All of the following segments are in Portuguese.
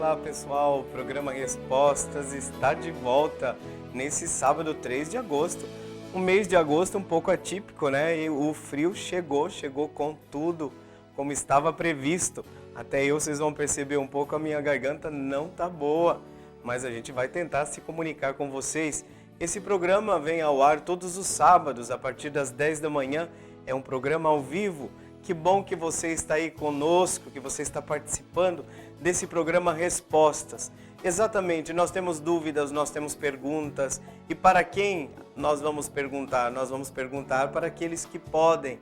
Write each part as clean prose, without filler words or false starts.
Olá pessoal, o programa Respostas está de volta nesse sábado 3 de agosto. O mês de agosto um pouco atípico, né? E o frio chegou com tudo, como estava previsto. Até vocês vão perceber um pouco, a minha garganta não tá boa, mas a gente vai tentar se comunicar com vocês. Esse programa vem ao ar todos os sábados, a partir das 10 da manhã. É um programa ao vivo. Que bom que você está aí conosco, que você está participando desse programa Respostas. Exatamente, nós temos dúvidas, nós temos perguntas. E para quem nós vamos perguntar? Nós vamos perguntar para aqueles que podem,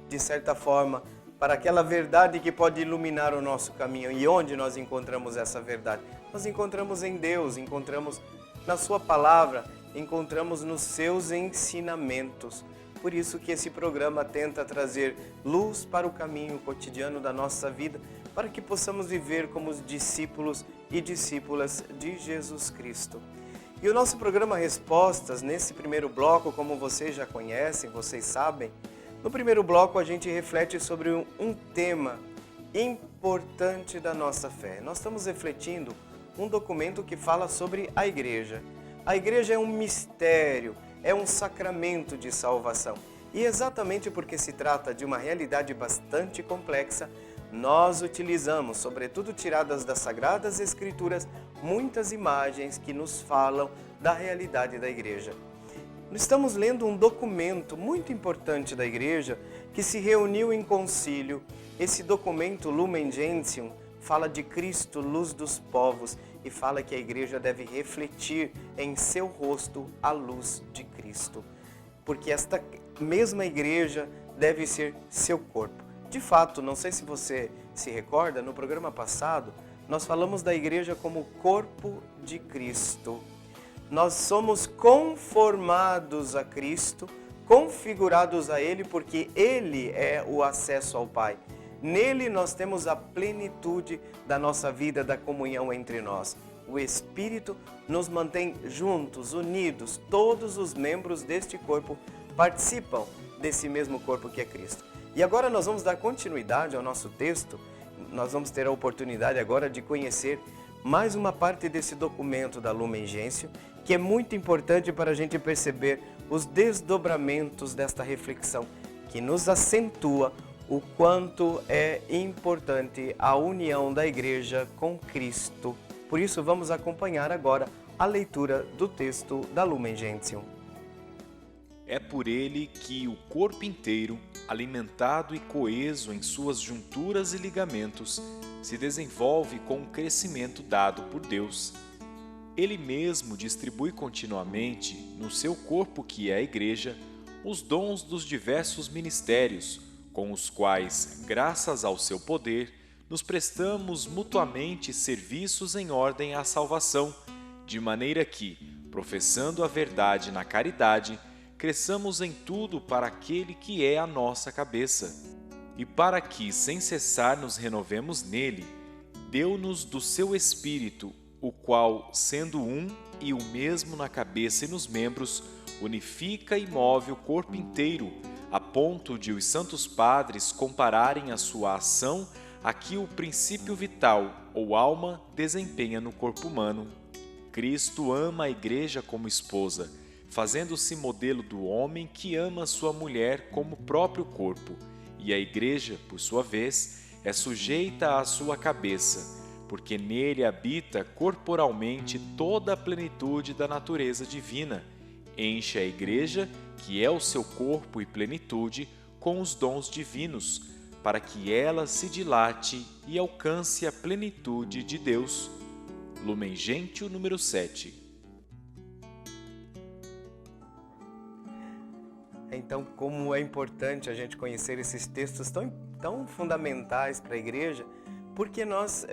de certa forma, para aquela verdade que pode iluminar o nosso caminho. E onde nós encontramos essa verdade? Nós encontramos em Deus, encontramos na Sua Palavra, encontramos nos Seus ensinamentos. Por isso que esse programa tenta trazer luz para o caminho cotidiano da nossa vida, para que possamos viver como os discípulos e discípulas de Jesus Cristo. E o nosso programa Respostas, nesse primeiro bloco, como vocês já conhecem, vocês sabem, no primeiro bloco a gente reflete sobre um tema importante da nossa fé. Nós estamos refletindo um documento que fala sobre a igreja. A igreja é um mistério, é um sacramento de salvação. E exatamente porque se trata de uma realidade bastante complexa, nós utilizamos, sobretudo tiradas das Sagradas Escrituras, muitas imagens que nos falam da realidade da igreja. Estamos lendo um documento muito importante da igreja que se reuniu em concílio. Esse documento, Lumen Gentium, fala de Cristo, luz dos povos, e fala que a igreja deve refletir em seu rosto a luz de Cristo. Porque esta mesma igreja deve ser seu corpo. De fato, não sei se você se recorda, no programa passado, nós falamos da igreja como corpo de Cristo. Nós somos conformados a Cristo, configurados a Ele, porque Ele é o acesso ao Pai. Nele nós temos a plenitude da nossa vida, da comunhão entre nós. O Espírito nos mantém juntos, unidos. Todos os membros deste corpo participam desse mesmo corpo que é Cristo. E agora nós vamos dar continuidade ao nosso texto. Nós vamos ter a oportunidade agora de conhecer mais uma parte desse documento da Lumen Gentium, que é muito importante para a gente perceber os desdobramentos desta reflexão, que nos acentua o quanto é importante a união da igreja com Cristo. Por isso, vamos acompanhar agora a leitura do texto da Lumen Gentium. É por ele que o corpo inteiro, alimentado e coeso em suas junturas e ligamentos, se desenvolve com o crescimento dado por Deus. Ele mesmo distribui continuamente, no seu corpo que é a igreja, os dons dos diversos ministérios, com os quais, graças ao seu poder, nos prestamos mutuamente serviços em ordem à salvação, de maneira que, professando a verdade na caridade, cresçamos em tudo para aquele que é a nossa cabeça. E para que, sem cessar, nos renovemos nele, deu-nos do seu Espírito, o qual, sendo um e o mesmo na cabeça e nos membros, unifica e move o corpo inteiro, a ponto de os santos padres compararem a sua ação a que o princípio vital, ou alma, desempenha no corpo humano. Cristo ama a igreja como esposa, fazendo-se modelo do homem que ama sua mulher como próprio corpo, e a igreja, por sua vez, é sujeita à sua cabeça, porque nele habita corporalmente toda a plenitude da natureza divina, enche a igreja, que é o seu corpo e plenitude, com os dons divinos, para que ela se dilate e alcance a plenitude de Deus. Lumen Gentium número 7. Então, como é importante a gente conhecer esses textos tão fundamentais para a igreja, porque nós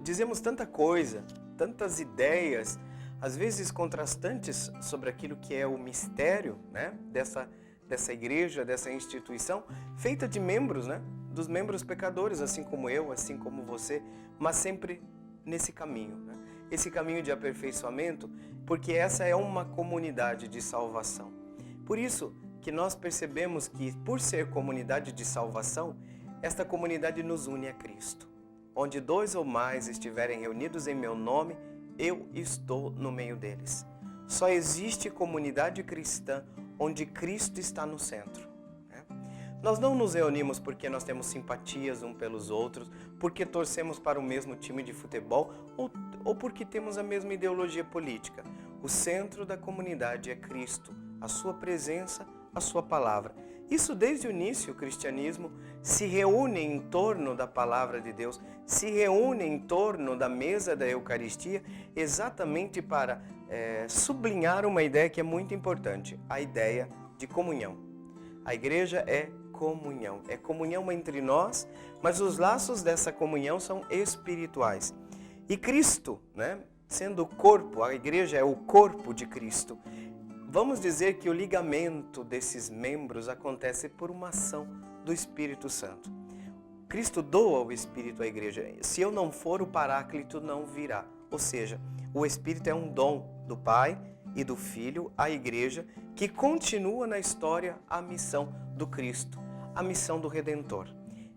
dizemos tanta coisa, tantas ideias, às vezes contrastantes sobre aquilo que é o mistério, né, dessa igreja, dessa instituição, feita de membros, né, dos membros pecadores, assim como eu, assim como você, mas sempre nesse caminho, né, esse caminho de aperfeiçoamento, porque essa é uma comunidade de salvação. Por isso que nós percebemos que, por ser comunidade de salvação, esta comunidade nos une a Cristo. onde 2 ou mais estiverem reunidos em meu nome, eu estou no meio deles. Só existe comunidade cristã onde Cristo está no centro. Nós não nos reunimos porque nós temos simpatias uns pelos outros, porque torcemos para o mesmo time de futebol ou porque temos a mesma ideologia política. O centro da comunidade é Cristo, a sua presença, a sua palavra. Isso desde o início, o cristianismo se reúne em torno da palavra de Deus, se reúne em torno da mesa da Eucaristia, exatamente para sublinhar uma ideia que é muito importante, a ideia de comunhão. A igreja é comunhão entre nós, mas os laços dessa comunhão são espirituais. E Cristo, sendo o corpo, a igreja é o corpo de Cristo. Vamos dizer que o ligamento desses membros acontece por uma ação do Espírito Santo. Cristo doa o Espírito à igreja. Se eu não for, o Paráclito não virá. Ou seja, o Espírito é um dom do Pai e do Filho à igreja, que continua na história a missão do Cristo, a missão do Redentor.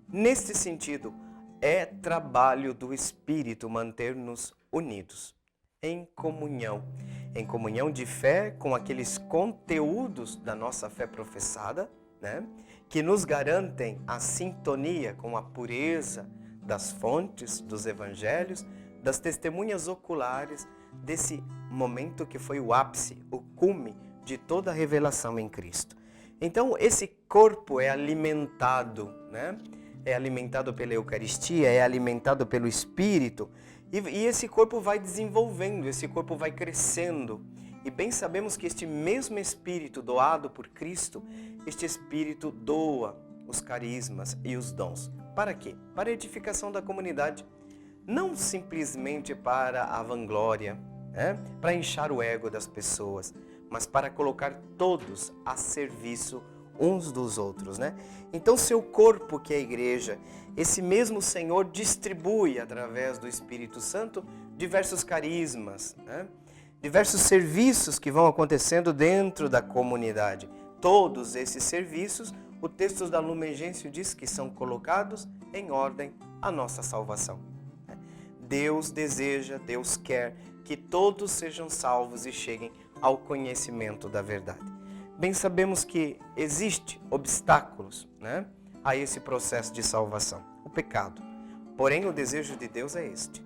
Neste sentido, é trabalho do Espírito manter-nos unidos, em comunhão de fé com aqueles conteúdos da nossa fé professada, que nos garantem a sintonia com a pureza das fontes dos evangelhos, das testemunhas oculares desse momento que foi o ápice, o cume de toda a revelação em Cristo. Então, esse corpo é alimentado, É alimentado pela Eucaristia, é alimentado pelo Espírito, e esse corpo vai desenvolvendo, esse corpo vai crescendo. E bem sabemos que este mesmo Espírito doado por Cristo, este Espírito doa os carismas e os dons. Para quê? Para a edificação da comunidade. Não simplesmente para a vanglória, para inchar o ego das pessoas, mas para colocar todos a serviço uns dos outros, Então, seu corpo, que é a igreja, esse mesmo Senhor distribui, através do Espírito Santo, diversos carismas, diversos serviços que vão acontecendo dentro da comunidade. Todos esses serviços, o texto da Lumen Gentium diz que são colocados em ordem à nossa salvação. Deus deseja, Deus quer que todos sejam salvos e cheguem ao conhecimento da verdade. Bem sabemos que existem obstáculos, a esse processo de salvação, o pecado. Porém, o desejo de Deus é este,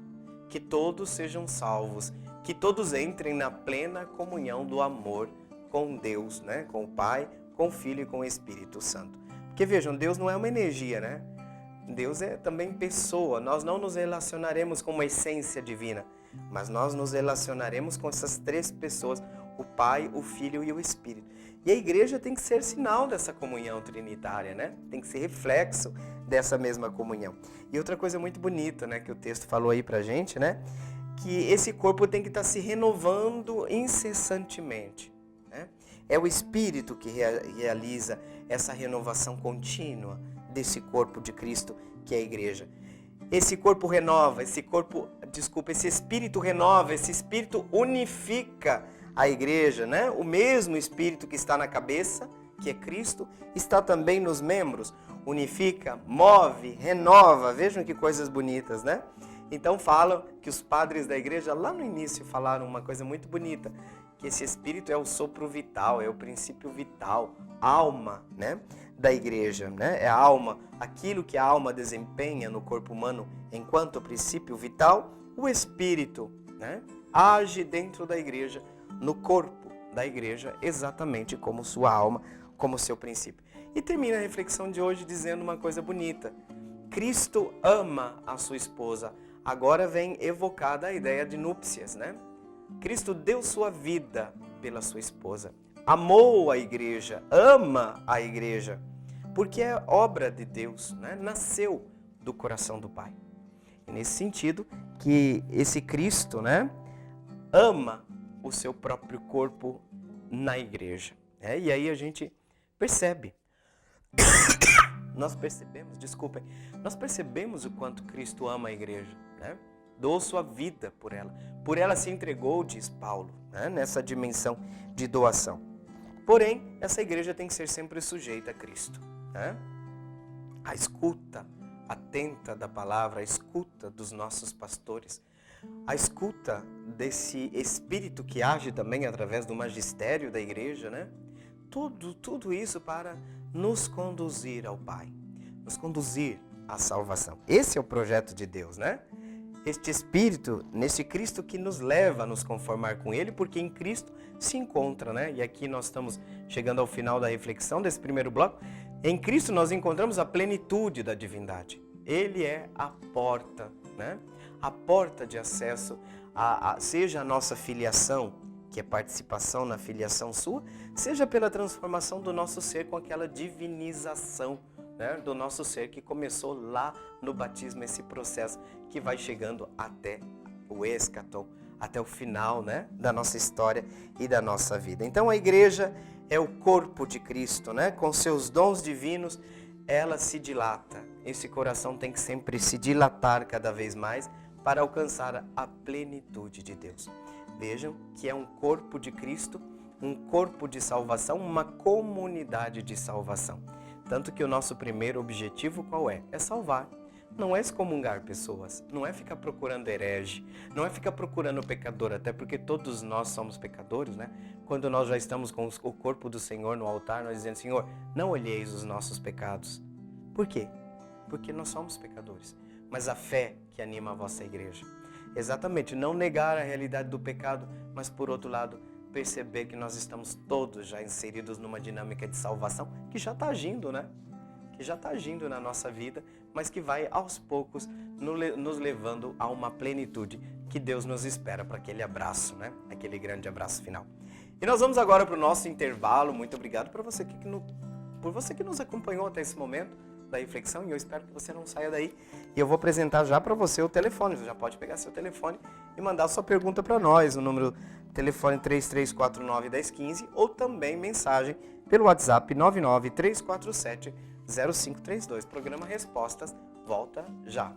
que todos sejam salvos, que todos entrem na plena comunhão do amor com Deus, com o Pai, com o Filho e com o Espírito Santo. Porque vejam, Deus não é uma energia, Deus é também pessoa. Nós não nos relacionaremos com uma essência divina, mas nós nos relacionaremos com essas 3 pessoas, o Pai, o Filho e o Espírito. E a igreja tem que ser sinal dessa comunhão trinitária, Tem que ser reflexo dessa mesma comunhão. E outra coisa muito bonita, que o texto falou aí pra gente, que esse corpo tem que estar se renovando incessantemente, É o Espírito que realiza essa renovação contínua desse corpo de Cristo, que é a igreja. Esse corpo renova, esse Espírito renova, esse Espírito unifica a igreja, O mesmo Espírito que está na cabeça, que é Cristo, está também nos membros, unifica, move, renova. Vejam que coisas bonitas, Então falam que os padres da igreja lá no início falaram uma coisa muito bonita, que esse Espírito é o sopro vital, é o princípio vital, alma, da igreja, É a alma, aquilo que a alma desempenha no corpo humano enquanto princípio vital, o Espírito, age dentro da igreja, no corpo da igreja, exatamente como sua alma, como seu princípio. E termina a reflexão de hoje dizendo uma coisa bonita. Cristo ama a sua esposa. Agora vem evocada a ideia de núpcias, Cristo deu sua vida pela sua esposa. Amou a igreja, ama a igreja, porque é obra de Deus, Nasceu do coração do Pai. E nesse sentido que esse Cristo, ama o seu próprio corpo na igreja. E aí a gente percebe. Nós percebemos o quanto Cristo ama a igreja, Doou sua vida por ela. Por ela se entregou, diz Paulo, nessa dimensão de doação. Porém, essa igreja tem que ser sempre sujeita a Cristo. A escuta, atenta da palavra, a escuta dos nossos pastores, a escuta desse Espírito que age também através do magistério da igreja, né? Tudo isso para nos conduzir ao Pai, nos conduzir à salvação. Esse é o projeto de Deus, né? Este Espírito, neste Cristo que nos leva a nos conformar com Ele, porque em Cristo se encontra, né? E aqui nós estamos chegando ao final da reflexão desse primeiro bloco. Em Cristo nós encontramos a plenitude da divindade. Ele é a porta, né? A porta de acesso, seja a nossa filiação, que é participação na filiação sua, seja pela transformação do nosso ser com aquela divinização, né, do nosso ser que começou lá no batismo, esse processo que vai chegando até o eschaton, até o final, né, da nossa história e da nossa vida. Então a igreja é o corpo de Cristo, né, com seus dons divinos, ela se dilata. Esse coração tem que sempre se dilatar cada vez mais para alcançar a plenitude de Deus. Vejam que é um corpo de Cristo, um corpo de salvação, uma comunidade de salvação. Tanto que o nosso primeiro objetivo qual é? É salvar. Não é excomungar pessoas, não é ficar procurando herege, não é ficar procurando pecador, até porque todos nós somos pecadores, né? Quando nós já estamos com o corpo do Senhor no altar, nós dizemos, Senhor, não olheis os nossos pecados. Por quê? Porque nós somos pecadores. Mas a fé que anima a vossa igreja. Exatamente, não negar a realidade do pecado, mas por outro lado, perceber que nós estamos todos já inseridos numa dinâmica de salvação que já está agindo, né? Que já está agindo na nossa vida, mas que vai aos poucos nos levando a uma plenitude que Deus nos espera para aquele abraço, né? Aquele grande abraço final. E nós vamos agora para o nosso intervalo. Muito obrigado por você que nos acompanhou até esse momento da reflexão, e eu espero que você não saia daí. E eu vou apresentar já para você o telefone. Você já pode pegar seu telefone e mandar sua pergunta para nós, o número telefone 3349-1015, ou também mensagem pelo WhatsApp 99347-0532. Programa Respostas volta já.